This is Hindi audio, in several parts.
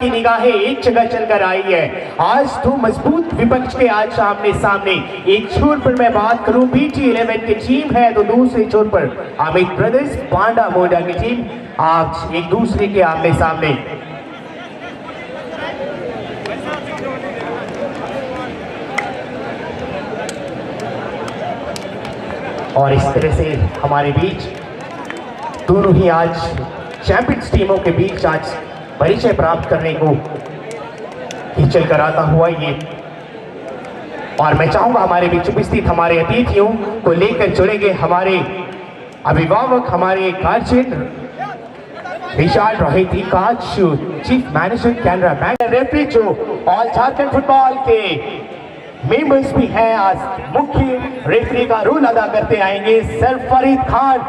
की निगाहें एक जगह चलकर आई है। आज दो मजबूत विपक्ष के आज सामने सामने। एक छोर पर मैं बात करूं BT11 की टीम है, तो दूसरे छोर पर अमित ब्रदर्स पांडा मोडा की टीम आज एक दूसरे के आमने सामने। और इस तरह से हमारे बीच दोनों ही आज चैंपियंस टीमों के बीच आज परिचय प्राप्त करने को हिचल कर आता हुआ ये। और मैं चाहूंगा हमारे बीच उपस्थित हमारे अतिथियों को लेकर जुड़ेंगे हमारे अभिभावक, हमारे गार्जियन रिचार्ड रोहिती काज, chief manager Canara bank, referee जो ऑल झारखंड फुटबॉल के मेंबर्स भी हैं, आज मुख्य रेफरी का रोल अदा करते आएंगे सर फरीद खान,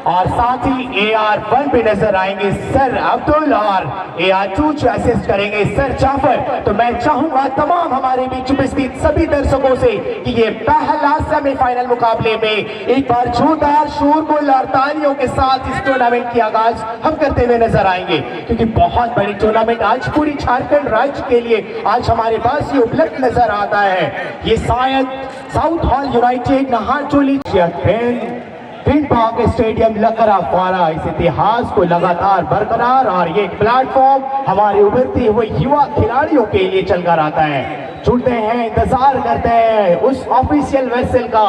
और साथ ही AR1 पे नजर आएंगे सर अब्दुल, और AR2 जो असिस्ट करेंगे सर जाफर। तो मैं चाहूंगा तमाम हमारे बीच उपस्थित सभी दर्शकों से कि ये पहला सेमीफाइनल मुकाबले में एक बार जोरदार शोरगुल और तालियों के साथ इस टूर्नामेंट की आगाज हम करते हुए नजर आएंगे, क्योंकि बहुत बड़ी टूर्नामेंट आज पूरी झारखंड राज्य के लिए आज हमारे पास ये उपलब्ध नजर आता है। ये शायद साउथ हॉल यूनाइटेड नहारचोली स्टेडियम लकरा फारा इस इतिहास को लगातार बरकरार, और ये प्लेटफॉर्म हमारे उभरते हुए युवा खिलाड़ियों के लिए चलकर आता है। जुड़ते हैं, इंतजार करते हैं उस ऑफिशियल वेसल का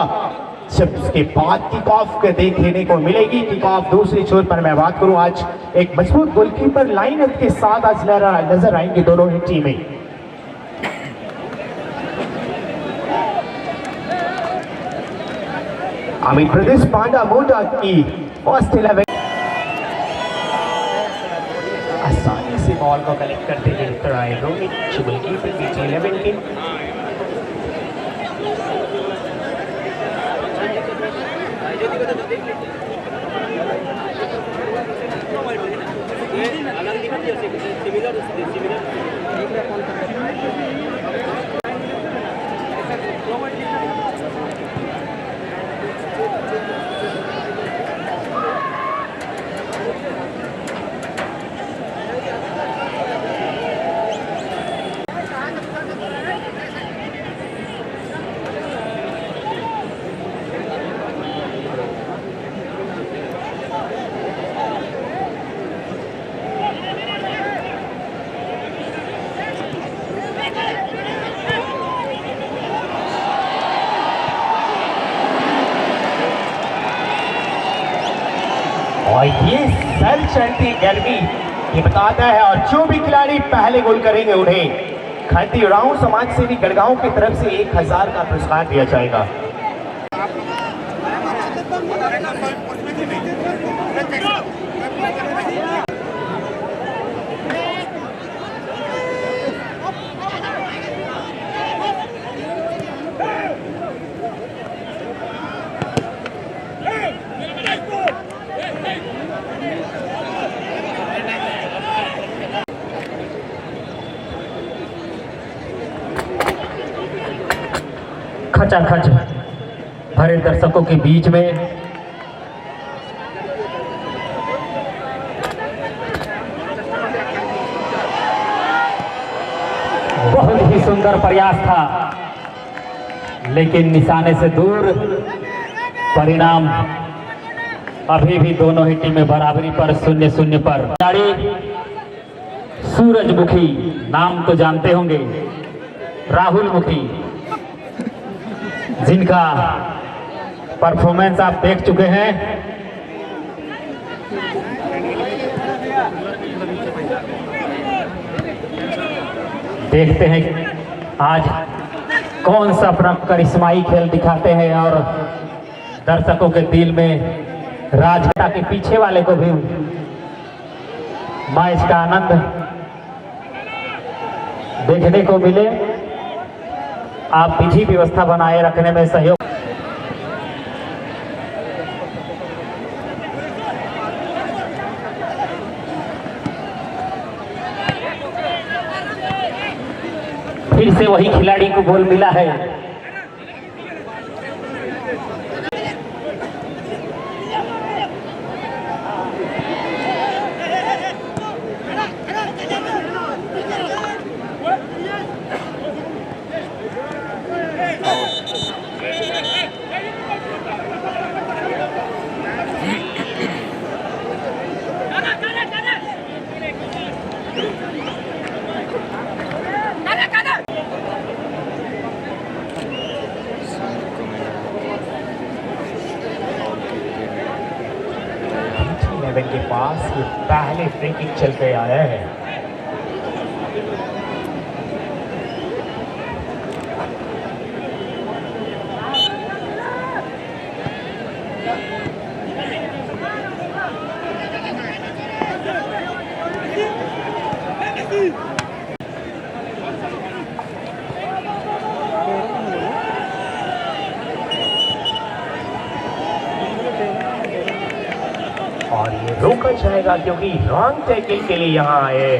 जब उसके बाद किक ऑफ देखने को मिलेगी। किक ऑफ दूसरी छोर पर मैं बात करूं, आज एक मजबूत गोलकीपर लाइनअप के साथ आज नजर आएंगे दोनों ही टीमें। अमित प्रदेश पांडा मोडा की फर्स्ट 11 आसानी से बॉल को कलेक्ट करते हुए नजर आए रोहित गोलकीपर BT11 के। और ये सर चढ़ती गर्मी ये बताता है, और जो भी खिलाड़ी पहले गोल करेंगे उन्हें खड़ती उड़ाऊ समाज सेवी गढ़गांव की तरफ से 1000 का पुरस्कार दिया जाएगा। खचाखच भरे दर्शकों के बीच में बहुत ही सुंदर प्रयास था, लेकिन निशाने से दूर। परिणाम अभी भी दोनों ही टीमें बराबरी पर 0-0 पर। खिलाड़ी सूरजमुखी, नाम तो जानते होंगे, राहुल मुखी, जिनका परफॉर्मेंस आप देख चुके हैं। देखते हैं आज कौन सा अपना करिश्माई खेल दिखाते हैं, और दर्शकों के दिल में राजघाटा के पीछे वाले को भी मैच का आनंद देखने को मिले। आप विधि व्यवस्था बनाए रखने में सहयोग। फिर से वही खिलाड़ी को गोल मिला है। 11 के पास ये पहले फ्री किक चल के आया है। और ये रोका जाएगा क्योंकि रॉन्ग टैकल के लिए यहाँ आए।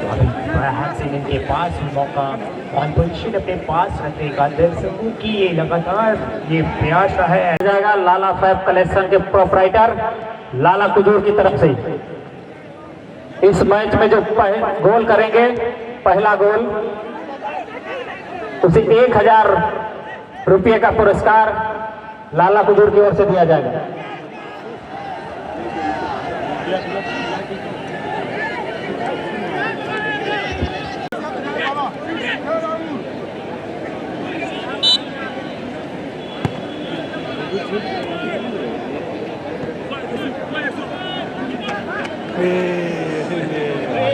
अभी बहसिन के पास मौका और पोजीशन अपने पास रखने का दर्शकों की ये लगातार ये प्रयास है जाएगा लाला साहब कलेक्शन के प्रोपराइटर लाला कुजूर की तरफ से। इस मैच में जो गोल करेंगे पहला गोल उसे 1000 रुपये का पुरस्कार लाला कुजूर की ओर से दिया जाएगा।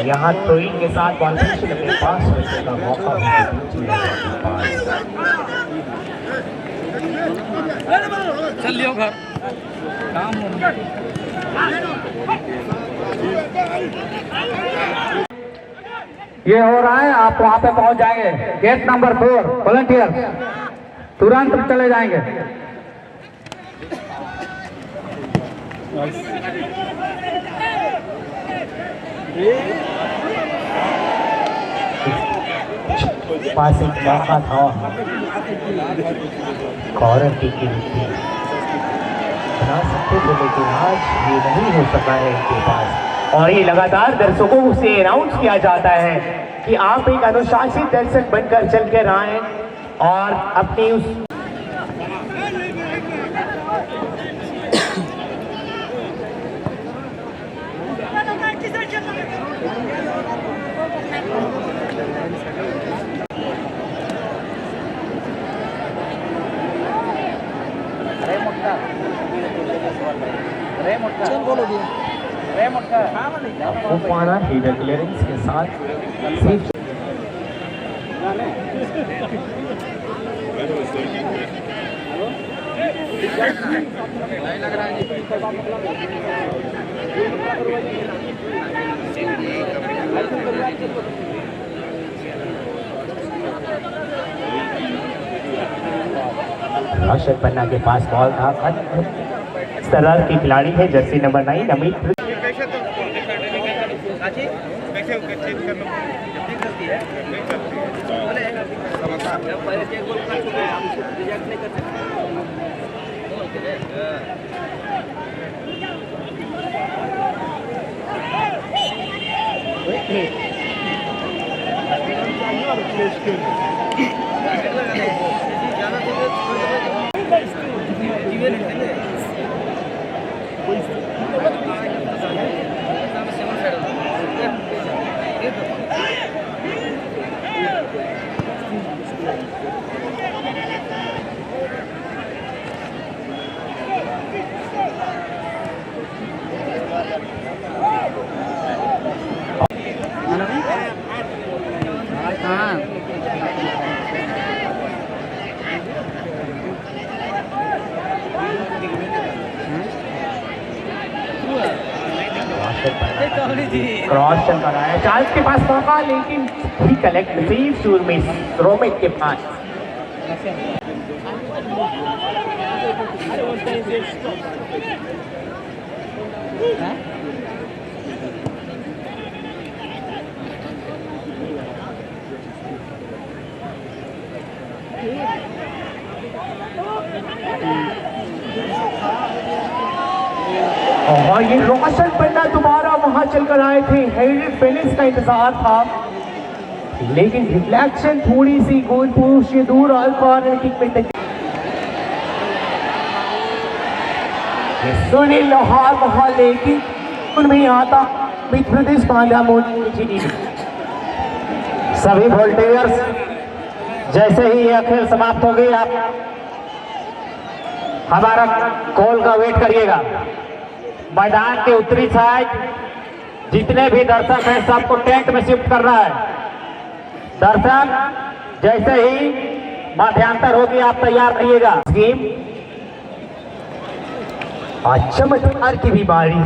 यहाँ थ्रोइंग के साथ बॉल पोजीशन अपने पास रखने का मौका चल लियो घर काम ये हो रहा है, आप वहां पे पहुंच जाएंगे। गेट नंबर 4 वॉलंटियर तुरंत चले जाएंगे। पास एक मौका था कॉर्नर किक के लिए बना सकते थे, लेकिन आज ये नहीं हो सका है इनके पास। और ये लगातार दर्शकों से अनाउंस किया जाता है कि आप एक अनुशासित दर्शक बनकर चल कर आए और अपनी उस पाना हीडर क्लियरेंस के साथ राशिद पन्ना के पास बॉल था। सरदार के खिलाड़ी है जर्सी नंबर 9 अमित। क्रॉस चल रहा है, चार्ल्स के पास मौका, लेकिन ही कलेक्ट रिसीव शूज में रोमित के पास। और ये रोशन पन्ना दोबारा वहां चलकर आए थे। हेडी फिनिश का इंतजार था, लेकिन रिफ्लेक्शन थोड़ी सी गोल पोस्ट से दूर और कॉर्नर किक में सुनील लोहार वहां, लेकिन उनमें आता मध्य प्रदेश पांड्या मोदी। सभी वॉलंटियर्स जैसे ही यह खेल समाप्त हो गई, आप हमारा कॉल का वेट करिएगा। मैदान के उत्तरी साइड जितने भी दर्शक हैं सबको टेंट में शिफ्ट करना है। दर्शक जैसे ही मध्यांतर होगी आप तैयार रहिएगा। गेम आज चमत्कार की भी बारी।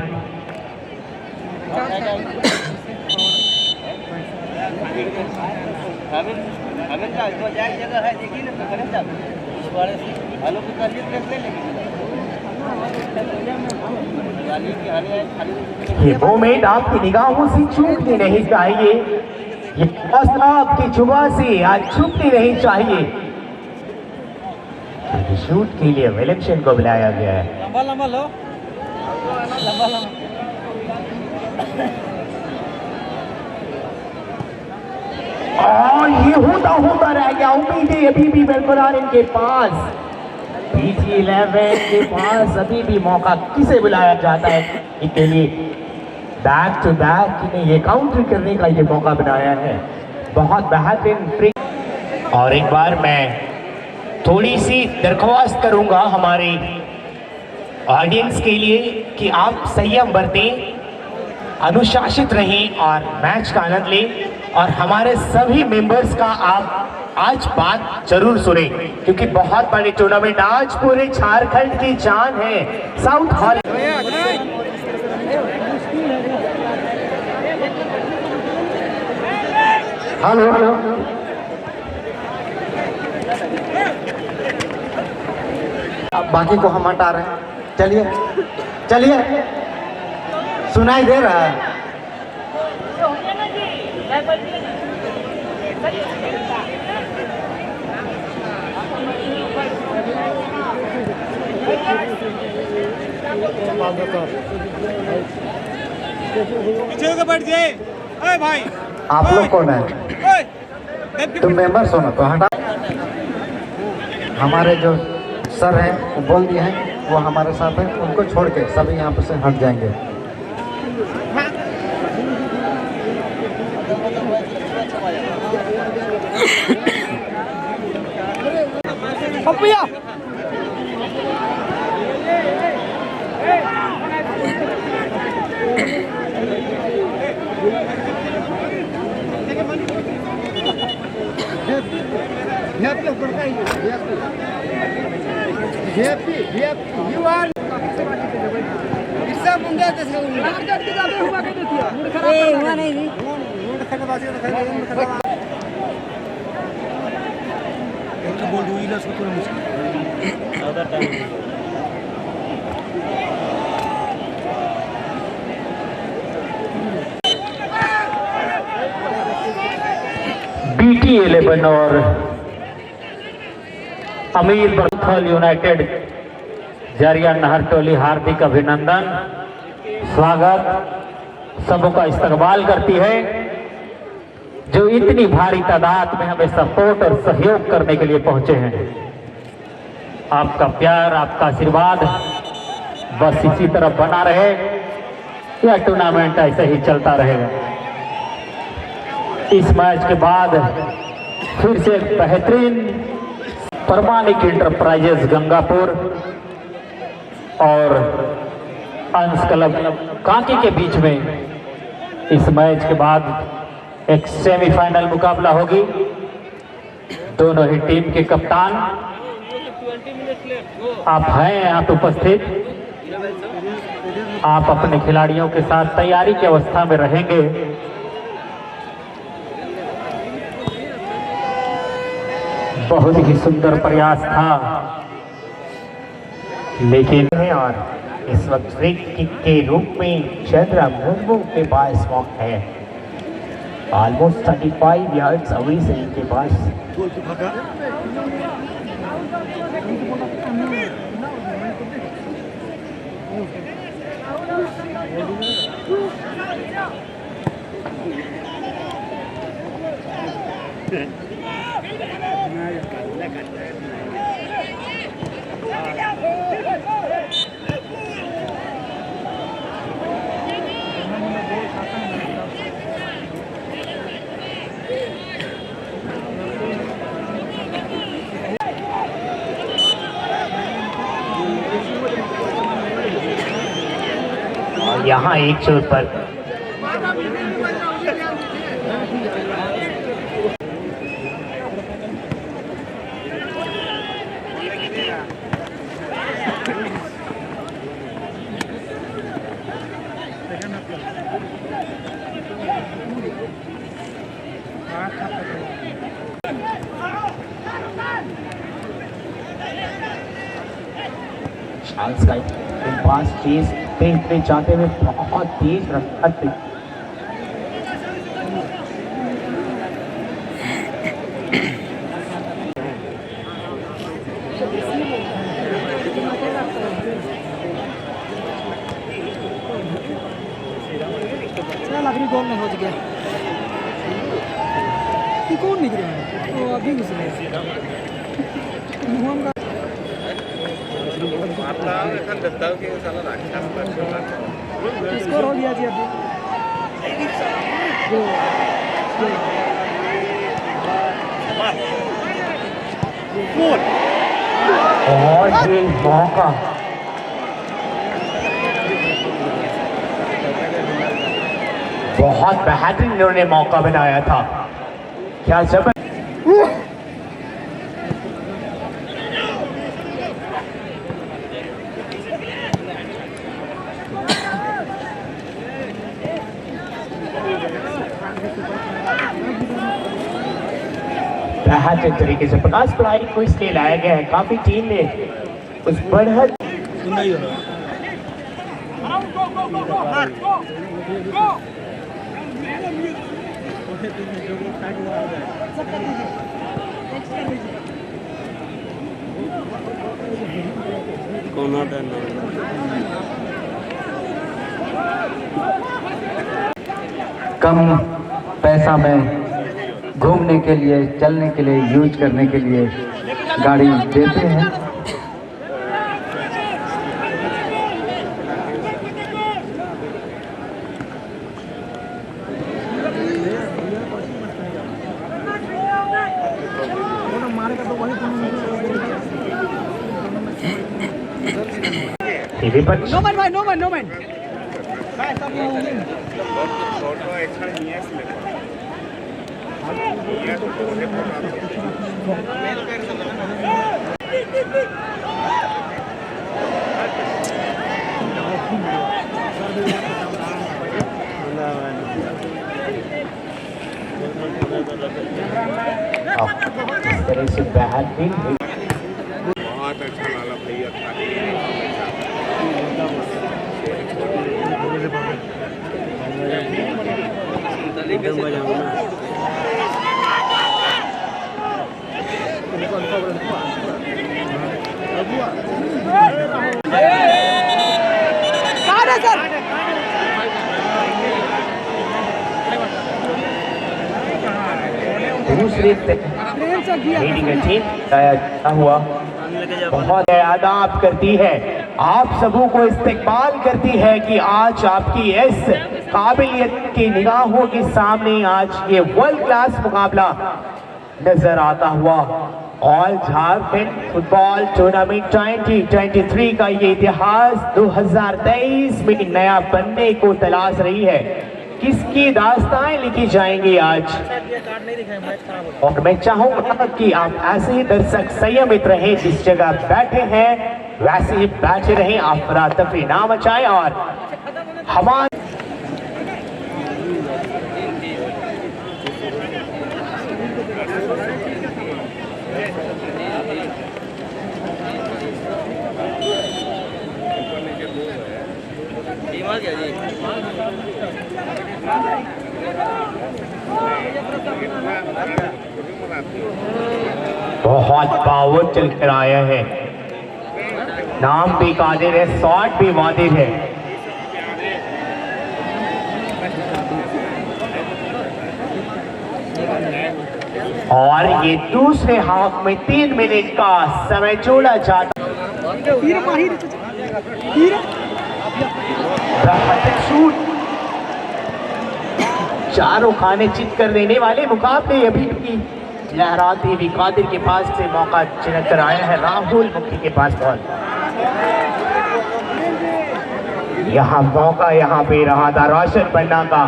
ये मोमेंट आपकी निगाहों से चूकनी नहीं चाहिए, ये हौसला आपकी जुबान से आज चूकनी नहीं चाहिए। शूट के लिए विलियमसन को बुलाया गया है। लंबा लंबा लो, लंबा लंबा। और ये होता रह गया। उम्मीदें अभी भी बरकरार इनके पास। PG11 के पास अभी भी मौका किसे बुलाया जाता है इनके लिए। बैक टू बैक इन्हें ये काउंटर करने का ये मौका बनाया है। बहुत बेहतरीन फ्री। और एक बार मैं थोड़ी सी दरख्वास्त करूंगा हमारे ऑडियंस के लिए कि आप संयम बरतें, अनुशासित रहें और मैच का आनंद लें। और हमारे सभी मेंबर्स का आप आज बात जरूर सुने, क्योंकि बहुत बड़ी टूर्नामेंट आज पूरे झारखंड की जान है। साउथ हॉल हेलो हेलो अब बाकी को हम हटा रहे हैं। चलिए चलिए, सुनाई दे रहा है। पीछे होकर बैठ जाए। अरे भाई आप लोग कौन है? तुम मेंबर्स हो ना, तो हटा। हमारे जो सर हैं वो बोल दिए हैं, वो हमारे साथ हैं, उनको छोड़ के सभी यहाँ पर से हट जाएंगे। पपिया BT11 और अमीर बर्थल यूनाइटेड जरिया नहरटोली हार्दिक अभिनंदन, स्वागत, सबका इस्तकबाल करती है जो इतनी भारी तादाद में हमें सपोर्ट और सहयोग करने के लिए पहुंचे हैं। आपका प्यार, आपका आशीर्वाद बस इसी तरह बना रहे। यह टूर्नामेंट ऐसे ही चलता रहेगा। इस मैच के बाद फिर से एक बेहतरीन परमाणिक इंटरप्राइजेज गंगापुर और अंश क्लब कांकी के बीच में इस मैच के बाद एक सेमीफाइनल मुकाबला होगी। दोनों ही टीम के कप्तान आप हैं यहाँ पे उपस्थित। आप अपने खिलाड़ियों के साथ तैयारी की अवस्था में रहेंगे। बहुत ही सुंदर प्रयास था, लेकिन और इस वक्त फ्री किक के रूप में चंद्रा मुर्मू के पास मौका है। ऑलमोस्ट 35 यार्ड्स अवे से इनके पास। यहाँ एक चोट पर चार्ल्स का पास चीज देखने जाते हुए बहुत तेज रफ्तार पे चल अभी गोल में हो गया कि कौन निकले वो अभी घुस गए मुहम्मद स्कोर हो गया जी अभी और ये मौका बहुत बेहतरीन इन्होंने मौका बनाया था। क्या जबर बेहतरीन तरीके से प्रकाश पढ़ाई को इसलिए लाया गया है। काफी टीम ने उस बढ़त कम पैसा में घूमने के लिए, चलने के लिए, यूज करने के लिए गाड़ी देते हैं। नो मैन भाई नो मैन नो मैन भाई सब फोटो एक्स्ट्रा नहीं है इसमें इस तरह से बेहतरीन बहुत अच्छा वाला भैया दूसरी लीडिंग टीम क्या हुआ बहुत आदाब करती है, आप सबों को इस्तकबाल करती है कि आज आपकी इस काबिलियत की निगाहों के सामने आज ये वर्ल्ड क्लास मुकाबला नजर आता हुआ। ऑल झारखंड फुटबॉल टूर्नामेंट 2023 का ये इतिहास 2023 में नया बनने को तलाश रही है। किसकी दास्तानें लिखी जाएंगी आज, और मैं चाहूंगा कि आप ऐसे ही दर्शक संयमित रहे, जिस जगह बैठे हैं वैसे ही बैठे रहें, अफरा तफरी ना मचाएं और हमारे बहुत पावर चल कर आया है, नाम भी कादिर है, शॉट भी वादिर है। और ये दूसरे हाफ में 3 मिनट का समय जोड़ा जाता शूट, चारों खाने चित कर देने वाले मुकाबले अभी भी लहराती हुई कादिर के पास से मौका चिन्ह कर आया है। राहुल मुखी के पास बॉल, यहाँ मौका यहाँ पे रहा था रोशन पन्ना का।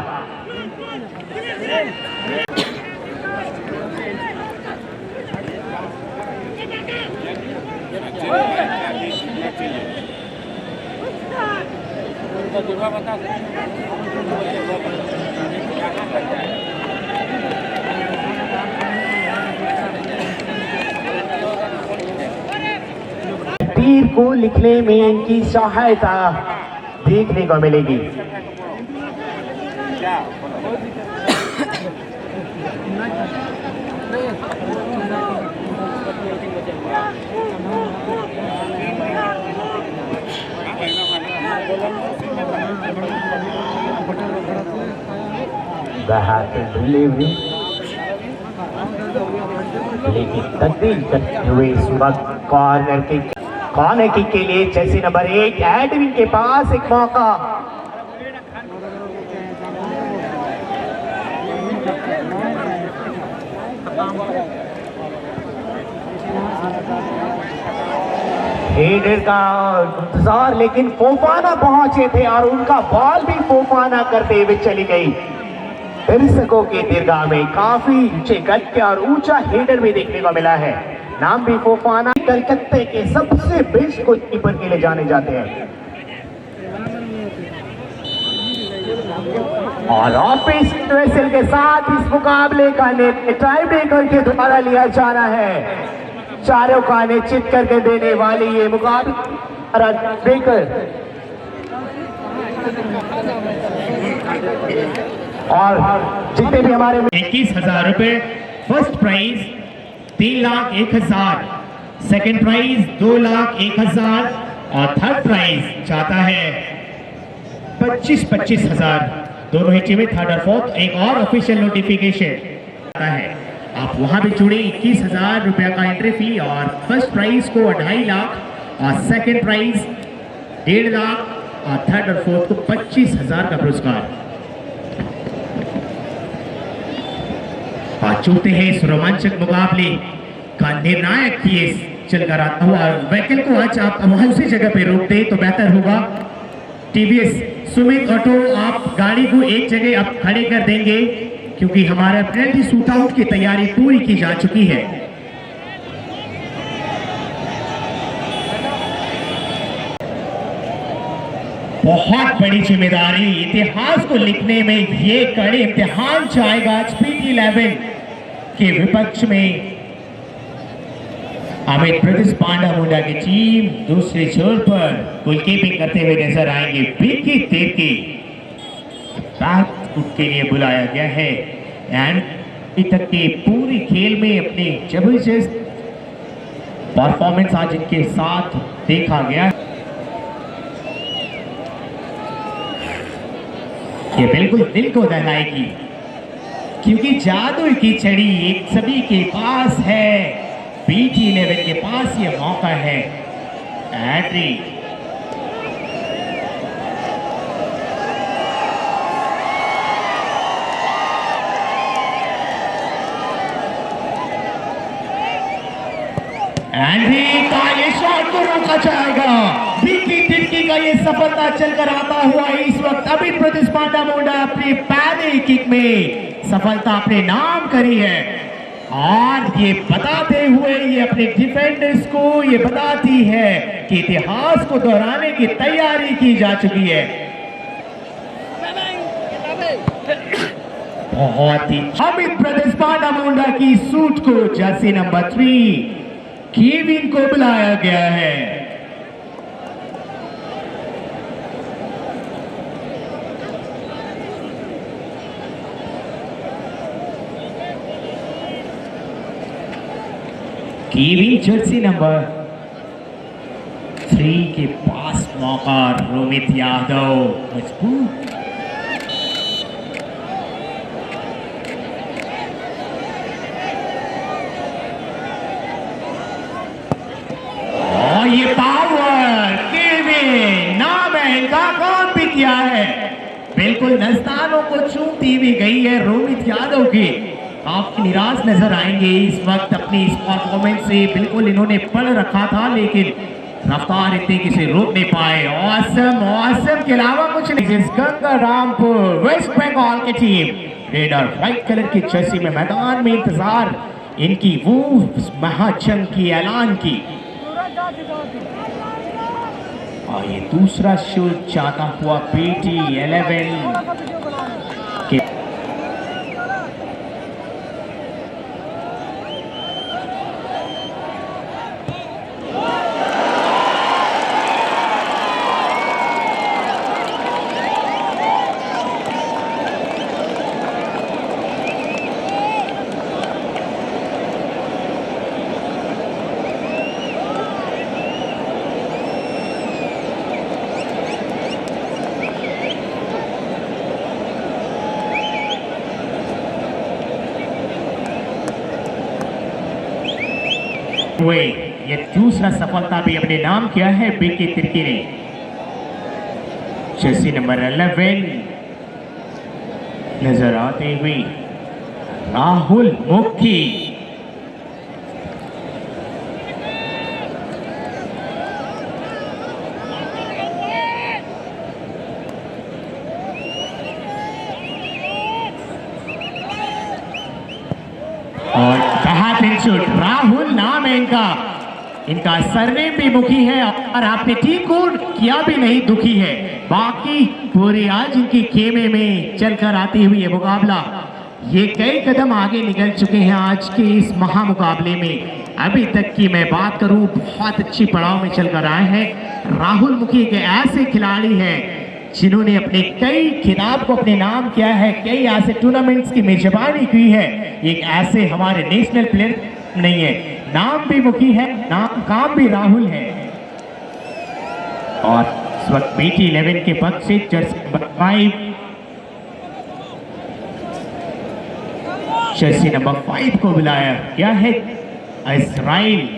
तीर को लिखने में इनकी सहायता देखने को मिलेगी। डिलीवरी लेकिन तब्दील करते हुए इस वक्त कॉर्नर किक के लिए जर्सी नंबर 1 एडविन के पास एक मौका। हेडर का इंतजार, लेकिन फोफाना पहुंचे थे और उनका बॉल भी फोफाना करते हुए चली गई। दर्शकों के दीर्घा में काफी ऊंचे कद के और ऊंचा हेडर भी देखने को मिला है। नाम भी फोफाना कलकत्ते के सबसे बेस्ट गोलकीपर के लिए जाने जाते हैं। और ऑफिस वेसल के साथ इस मुकाबले का टाई ब्रेकर के द्वारा लिया जाना है। चारों का निश्चित करके देने वाली ये मुकाबला ब्रेकर और जितने भी हमारे 21,000 रुपए फर्स्ट प्राइज 3,01,000, सेकंड प्राइज 2,01,000 और थर्ड प्राइज चाहता है 25,000। दोनों ही टीमें थर्ड और फोर्थ। एक और ऑफिशियल नोटिफिकेशन है, आप वहां भी जुड़े। 21,000 रुपया का एंट्री फी और फर्स्ट प्राइज को 2.5 लाख और सेकंड प्राइज 1.5 लाख और थर्ड और फोर्थ को 25,000 का पुरस्कार। आज चलते हैं इस रोमांचक मुकाबले का निर्णायक केस चलकर आता हुआ। व्हीकल को आज आप वहां उसी जगह पे रोक दे तो बेहतर होगा। टीवीएस सुमित ऑटो, आप गाड़ी को एक जगह आप खड़े कर देंगे क्योंकि हमारा पेनल्टी शूट आउट की तैयारी पूरी की जा चुकी है। बहुत बड़ी जिम्मेदारी, इतिहास को लिखने में ये कड़े इम्तिहान जाएगा। पीटी 11 के विपक्ष में अमित प्रदेश पांडा मुंडा की टीम दूसरे छोर पर गोलकीपिंग करते हुए नजर आएंगे। विकी तिर्की के लिए बुलाया गया है एंड अभी तक के पूरी खेल में अपने जबरदस्त परफॉर्मेंस आज इनके साथ देखा गया। ये बिल्कुल दिल को दहलाएगी क्योंकि जादू की छड़ी एक सभी के पास है। पीटी 11 के पास ये मौका है। एड्री का ये शॉट को रोका जाएगा। विकी तिर्की का ये सफलता चलकर आता हुआ इस वक्त अमित प्रदेश पांडा मुंडा अपनी पहले किक में सफलता अपने नाम करी है और ये बताते हुए ये अपने डिफेंडर्स को ये बताती है कि इतिहास को दोहराने की तैयारी की जा चुकी है। बहुत ही अमित प्रदेश पांडा मुंडा की सूट को जर्सी नंबर 3 केविन को बुलाया गया है। केविन जर्सी नंबर 3 के पास मौका। रोमित यादव मजबूत ये पावर केविन नाम है इनका, कौन भी किया है। बिल्कुल नस्तानों को चूमती हुई गई है रोमित यादव की। काफी निराश नजर आएंगे इस वक्त अपनी इस परफॉर्मेंस से। बिल्कुल इन्होंने पढ़ रखा था लेकिन रफ्तार इतनी किसे रोक नहीं पाए। औसम के अलावा कुछ नहीं। गंगारामपुर वेस्ट बंगाल की टीम रेड और व्हाइट कलर की जर्सी में मैदान में इंतजार इनकी वो महाजंग की ऐलान की। और ये दूसरा शूट जाता हुआ PT 11 के हुए। ये दूसरा सफलता भी अपने नाम किया है BK तिर्की ने। जर्सी नंबर 11 नजर आते हुए राहुल मुखी। और बेहतरीन शूट। राहुल नाम है इनका सरनेम भी मुखी है और आपने टीम को किया भी नहीं दुखी है। बाकी पूरे आज इनकी खेमे में चलकर आती हुई ये मुकाबला ये कई कदम आगे निकल चुके हैं आज के इस महामुकाबले में। अभी तक की मैं बात करूं बहुत अच्छी पड़ाव में चलकर आए हैं। राहुल मुखी के ऐसे खिलाड़ी हैं जिन्होंने अपने कई खिताब को अपने नाम किया है, कई ऐसे टूर्नामेंट्स की मेजबानी की है। एक ऐसे हमारे नेशनल प्लेयर नहीं है, नाम भी मुखी है, नाम काम भी राहुल है। और इस वक्त BT 11 के पक्ष से जर्सी नंबर 5 को बुलाया गया है इस्राइल।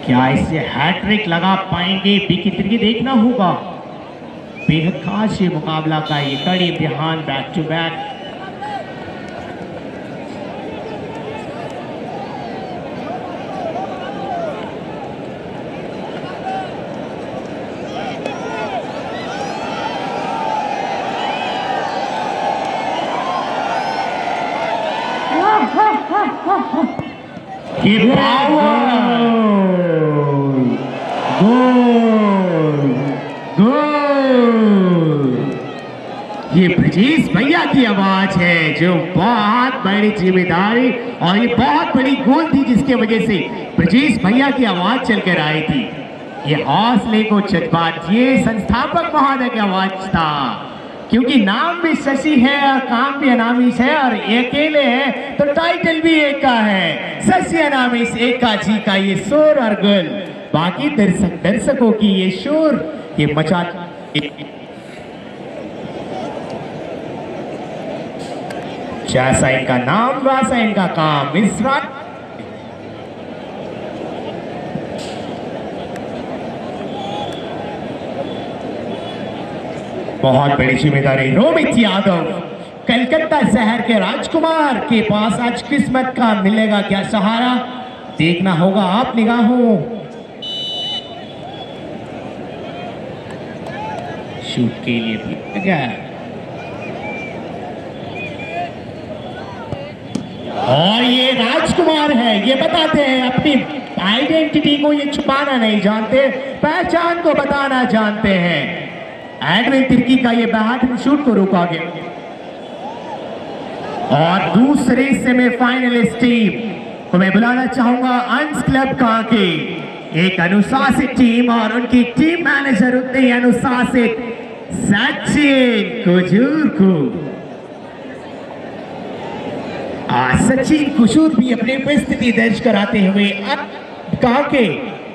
क्या इसे हैट्रिक लगा पाएंगे BK तिर्की? देखना होगा। बेहद खास ये मुकाबला का ये कड़ी इम्तिहान बैक टू बैक। ये ये ब्रजेश भैया की आवाज है जो बहुत बड़ी जिम्मेदारी और ये बहुत बड़ी गोल थी जिसके वजह से ब्रजेश भैया की आवाज चलकर आई थी। ये हौसले को जज्बात ये संस्थापक महोदय की आवाज था, क्योंकि नाम भी शशि है और काम भी अनामिस है और अकेले है तो टाइटल भी एक का है। शशि अनामिस एक का जी का ये शोर और गुल, बाकी दर्शकों की ये शोर ये मचा। जैसा इनका नाम वैसा इनका काम। इस्राइल बहुत बड़ी जिम्मेदारी। रोमित यादव कलकत्ता शहर के राजकुमार के पास आज किस्मत का मिलेगा क्या सहारा, देखना होगा आप निगाहों। शूट के लिए भी गया और ये राजकुमार है। ये बताते हैं अपनी आइडेंटिटी को ये छुपाना नहीं जानते, पहचान को बताना जानते हैं। एडविन तिर्की का ये बेहतरीन शूट को रोका गया। और दूसरे सेमीफाइनलिस्ट टीम को मैं बुलाना चाहूंगा अंश क्लब का के एक अनुशासित टीम और उनकी टीम मैनेजर उतने ही अनुशासित सचिन कुजूर को। सचिन कुशूर भी अपनी उपस्थिति दर्ज कराते हुए काके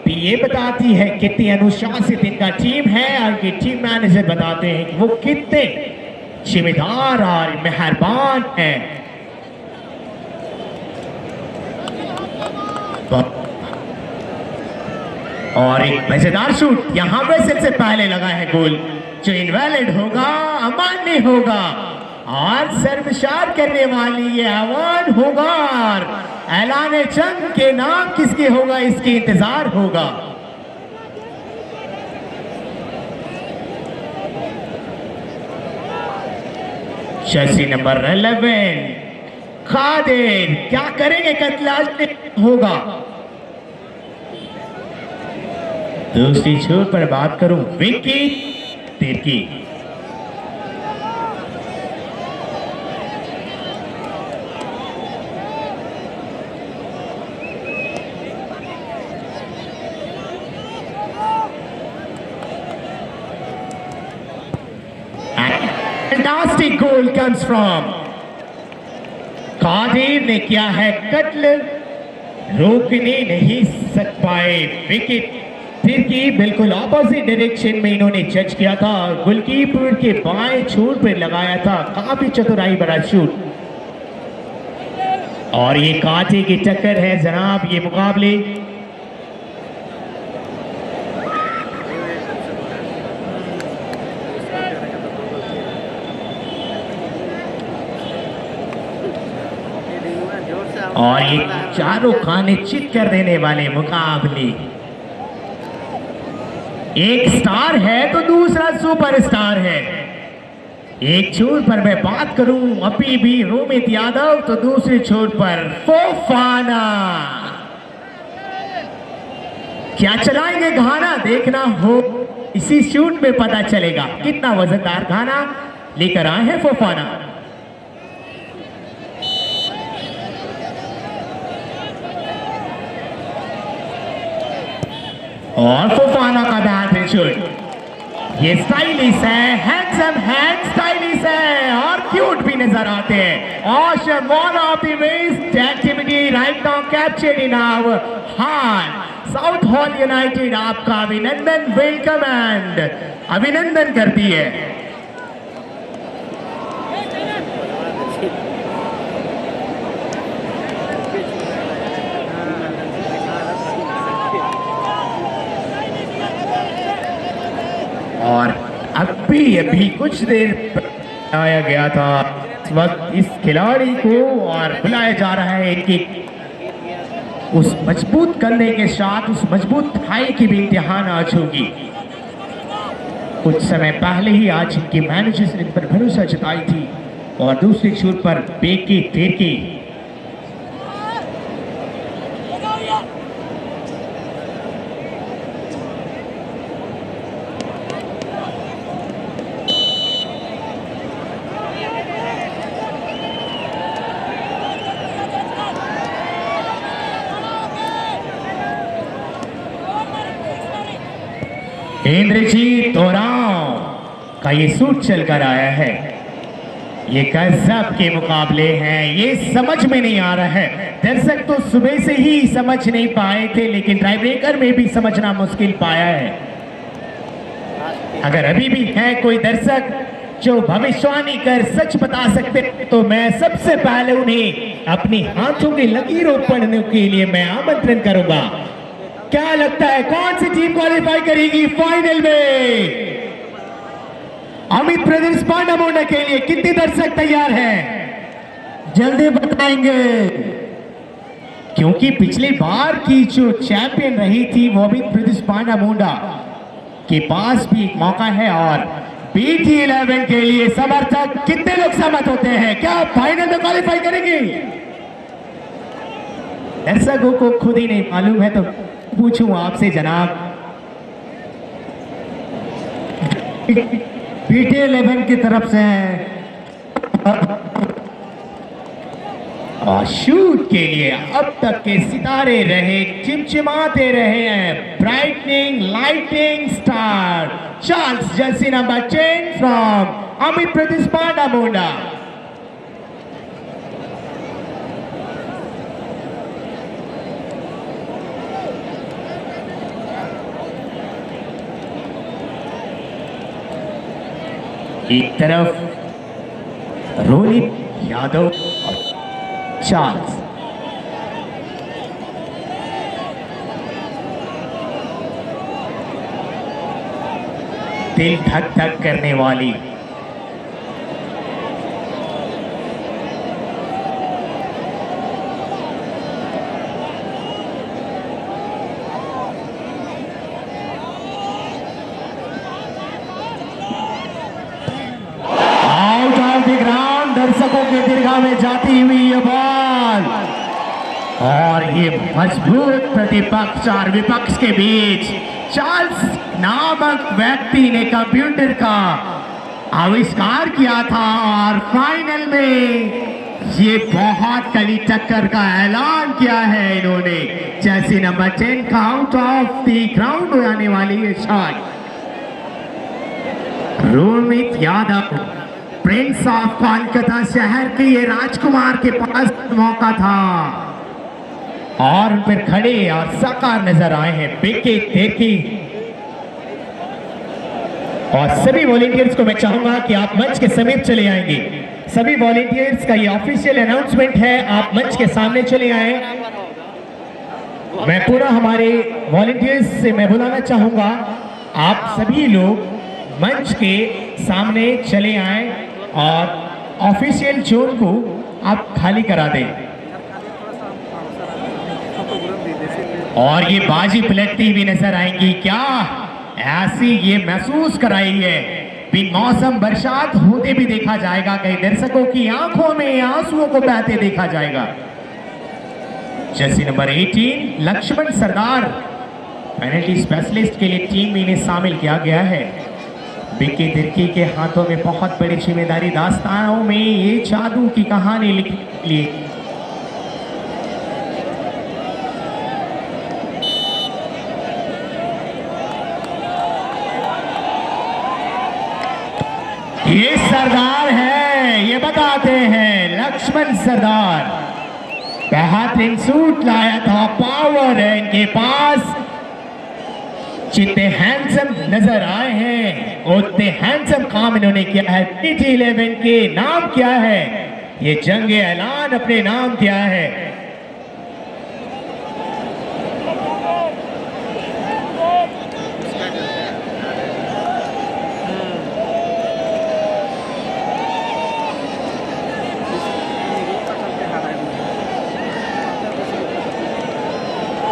भी ये बताती है कितनी अनुशासित इनका टीम है और ये टीम मैनेजर बताते हैं कि वो कितने जिम्मेदार और मेहरबान हैं। और एक मजेदार शूट यहां पे सबसे पहले लगा है गोल जो इनवैलिड होगा, अमान्य होगा। और सर्वशार करने वाली ये अवार्ड होगा और ऐलान जंग के नाम किसके होगा इसकी इंतजार होगा। जर्सी नंबर 11 खादिर क्या करेंगे कतलाश होगा। दूसरी छोर पर बात करूं Vicky Tirkey. Fantastic goal comes from Qadir ने किया है कत्ल, रोकने नहीं सक पाए विकेट। तिर्की बिल्कुल ऑपोजिट डायरेक्शन में इन्होंने जज किया था, गोलकीपर के बाएं छोर पर लगाया था, काफी चतुराई भरा शूट। और ये कांटे की टक्कर है जनाब ये मुकाबले। और ये चारों खाने चित कर देने वाले मुकाबले। एक स्टार है तो दूसरा सुपरस्टार है। एक छोर पर मैं बात करूं अभी भी रोमित यादव तो दूसरे छोर पर फोफाना। क्या चलाएंगे घाना देखना हो इसी शूट में पता चलेगा। कितना वजनदार घाना लेकर आए हैं फोफाना। और फोफाना का बेहतरीन शूट। ये स्टाइलिश है, हैंडसम हैंड स्टाइलिश है और क्यूट भी नजर आते हैं। Awesome, one of the best activity right now captured in our heart. South Hall United आपका अभिनंदन, वेलकम एंड अभिनंदन करती है। और अभी कुछ देर आया गया था इस वक्त इस खिलाड़ी को और बुलाया जा रहा है। इनकी उस मजबूत कंधे के साथ उस मजबूत थाई की भी इम्तिहान आज होगी। कुछ समय पहले ही आज इनके मैनेजर्स ने इन पर भरोसा जताई थी। और दूसरे छोर पर बेकी तिर्की। इंद्रजीत ओराव का ये सूट चलकर आया है। ये गजब के मुकाबले हैं, ये समझ में नहीं आ रहा है। दर्शक तो सुबह से ही समझ नहीं पाए थे लेकिन टाई ब्रेकर में भी समझना मुश्किल पाया है। अगर अभी भी है कोई दर्शक जो भविष्यवाणी कर सच बता सकते तो मैं सबसे पहले उन्हें अपनी हाथों की लकीरों पढ़ने के लिए मैं आमंत्रण करूंगा। क्या लगता है कौन सी टीम क्वालिफाई करेगी फाइनल में? अमित प्रदेश पांडामुंडा के लिए कितने दर्शक तैयार हैं? जल्दी बताएंगे क्योंकि पिछली बार की जो चैंपियन रही थी वो अमित प्रदेश पांडामुंडा के पास भी एक मौका है। और BT11 के लिए समर्थक कितने लोग सहमत होते हैं? क्या फाइनल में क्वालिफाई करेंगे? दर्शकों को खुद ही नहीं मालूम है तो पूछूं आपसे जनाब। BT11 की तरफ से और शूट के लिए अब तक के सितारे रहे, चिमचिमाते रहे हैं brightening lighting star Charles jersey number 10 from Amit Pradesh Pandamunda. एक तरफ रोहित यादव और चार्ल्स। दिल धक धक करने वाली के दीर्घा में जाती हुई ये बॉल, और ये मजबूत प्रतिपक्ष और विपक्ष के बीच चार्ल्स नामक व्यक्ति ने कंप्यूटर का आविष्कार किया था और फाइनल में ये बहुत कड़ी टक्कर का ऐलान किया है इन्होंने। जर्सी नंबर 10 का आउट ऑफ द ग्राउंड हो जाने वाली ये shot. Romit Yadav Prince of Kolkata शहर के ये राजकुमार के पास मौका था और उन पर खड़े और साकार नजर आए हैं विकेट देखी। और सभी वॉलंटियर्स को मैं चाहूंगा कि आप मंच के समीप चले आएंगे। सभी वॉलंटियर्स का ये ऑफिशियल अनाउंसमेंट है, आप मंच के सामने चले आए। मैं पूरा हमारे वॉलंटियर्स से मैं बुलाना चाहूंगा, आप सभी लोग मंच के सामने चले आए और ऑफिशियल जोन को आप खाली करा दें। और ये बाजी पलटती हुई नजर आएंगी, क्या ऐसी ये महसूस कराई है बिन मौसम बरसात होते भी देखा जाएगा, कई दर्शकों की आंखों में आंसुओं को बहते देखा जाएगा। जर्सी नंबर 18 लक्ष्मण सरदार पेनल्टी स्पेशलिस्ट के लिए टीम में इन्हें शामिल किया गया है। विकी तिर्की के हाथों में बहुत बड़ी जिम्मेदारी, दास्तानों में ये जादू की कहानी लिखने के लिए। ये सरदार है, ये बताते हैं लक्ष्मण सरदार। बेहतरीन सूट लाया था, पावर है इनके पास। जितने हैंडसम नजर आए हैं उतने हैंडसम काम इन्होंने किया है। PG11 के नाम क्या है, ये जंग ऐलान अपने नाम किया है।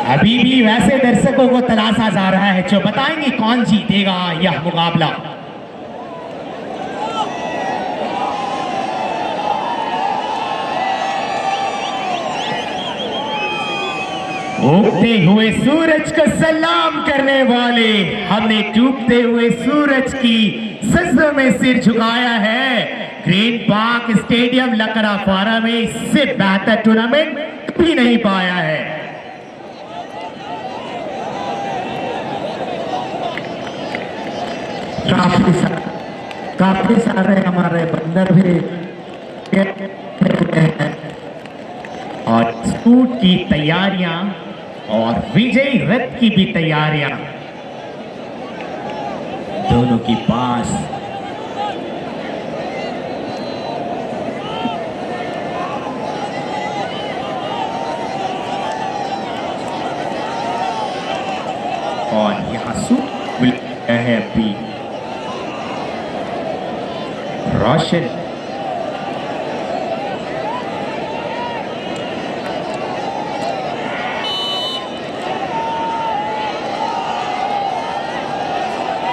अभी भी वैसे दर्शकों को तलाशा जा रहा है जो बताएंगे कौन जीतेगा यह मुकाबला। उगते हुए सूरज को सलाम करने वाले, हमने डूबते हुए सूरज की सजदों में सिर झुकाया है। ग्रीन पार्क स्टेडियम लकड़ाफारा में इससे बेहतर टूर्नामेंट भी नहीं पाया है। काफी सारे हमारे बंदर भी हैं और स्कूट की तैयारियां और विजयी रथ की भी तैयारियां दोनों के पास। और यहां सूट मिलता है अभी रोशन।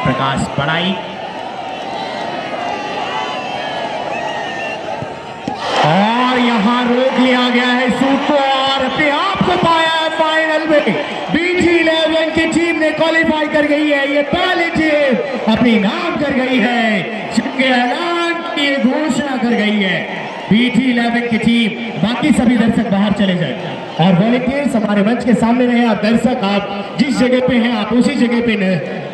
प्रकाश पढ़ाई और यहां रोक लिया गया है सूट को और अपने आप को पाया है फाइनल में। BG11 की टीम ने क्वालिफाई कर गई है, ये पहली टीम अपनी नाम कर गई है, जिनके ऐलान की घोषणा कर गई है BG11 की टीम। बाकी सभी दर्शक बाहर चले जाए और वॉलंटियर्स हमारे मंच के सामने रहे। आप दर्शक, आप जिस जगह पे हैं आप उसी जगह पे